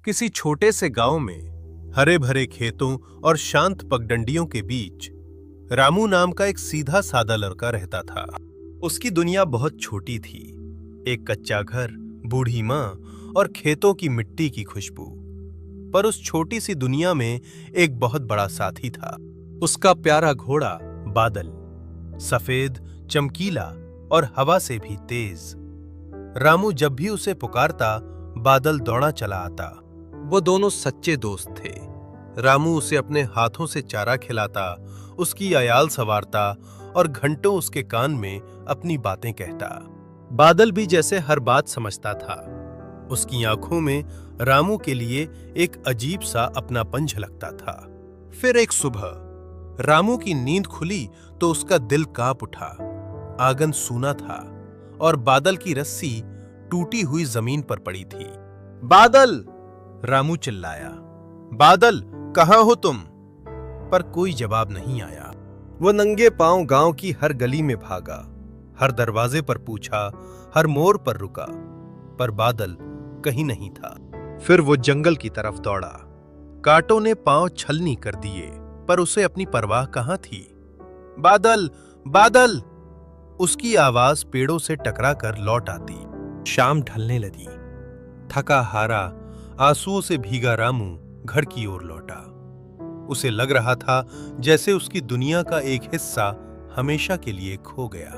किसी छोटे से गांव में हरे भरे खेतों और शांत पगडंडियों के बीच रामू नाम का एक सीधा सादा लड़का रहता था। उसकी दुनिया बहुत छोटी थी। एक कच्चा घर, बूढ़ी माँ और खेतों की मिट्टी की खुशबू। पर उस छोटी सी दुनिया में एक बहुत बड़ा साथी था। उसका प्यारा घोड़ा बादल, सफेद, चमकीला और हवा से भी तेज। रामू जब भी उसे पुकारता, बादल दौड़ा चला आता। वो दोनों सच्चे दोस्त थे। रामू उसे अपने हाथों से चारा खिलाता, उसकी आयाल संवारता और घंटों उसके कान में अपनी बातें कहता। बादल भी जैसे हर बात समझता था। उसकी आंखों में रामू के लिए एक अजीब सा अपनापन झलकता था। फिर एक सुबह रामू की नींद खुली तो उसका दिल कांप उठा। आंगन सूना था और बादल की रस्सी टूटी हुई जमीन पर पड़ी थी। बादल! रामू चिल्लाया। बादल, कहां हो तुम? पर कोई जवाब नहीं आया। वो नंगे पांव गांव की हर गली में भागा, हर दरवाजे पर पूछा, हर मोड़ पर रुका, पर बादल कहीं नहीं था। फिर वो जंगल की तरफ दौड़ा। कांटों ने पांव छलनी कर दिए, पर उसे अपनी परवाह कहां थी। बादल! बादल! उसकी आवाज पेड़ों से टकरा कर लौट आती। शाम ढलने लगी। थका हारा, आंसुओं से भीगा रामू घर की ओर लौटा। उसे लग रहा था जैसे उसकी दुनिया का एक हिस्सा हमेशा के लिए खो गया।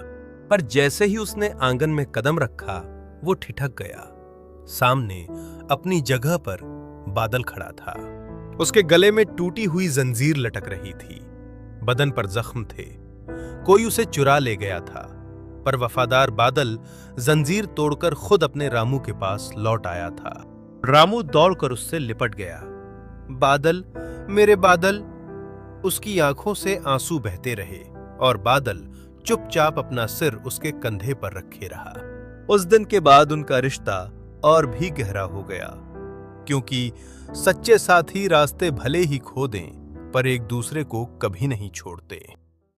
पर जैसे ही उसने आंगन में कदम रखा, वो ठिठक गया। सामने अपनी जगह पर बादल खड़ा था। उसके गले में टूटी हुई जंजीर लटक रही थी। बदन पर जख्म थे। कोई उसे चुरा ले गया था। पर वफादार बादल जंजीर तोड़कर खुद अपने रामू के पास लौट आया था। रामू दौड़कर उससे लिपट गया। बादल, मेरे बादल! उसकी आंखों से आंसू बहते रहे और बादल चुपचाप अपना सिर उसके कंधे पर रखे रहा। उस दिन के बाद उनका रिश्ता और भी गहरा हो गया, क्योंकि सच्चे साथी रास्ते भले ही खो दें, पर एक दूसरे को कभी नहीं छोड़ते।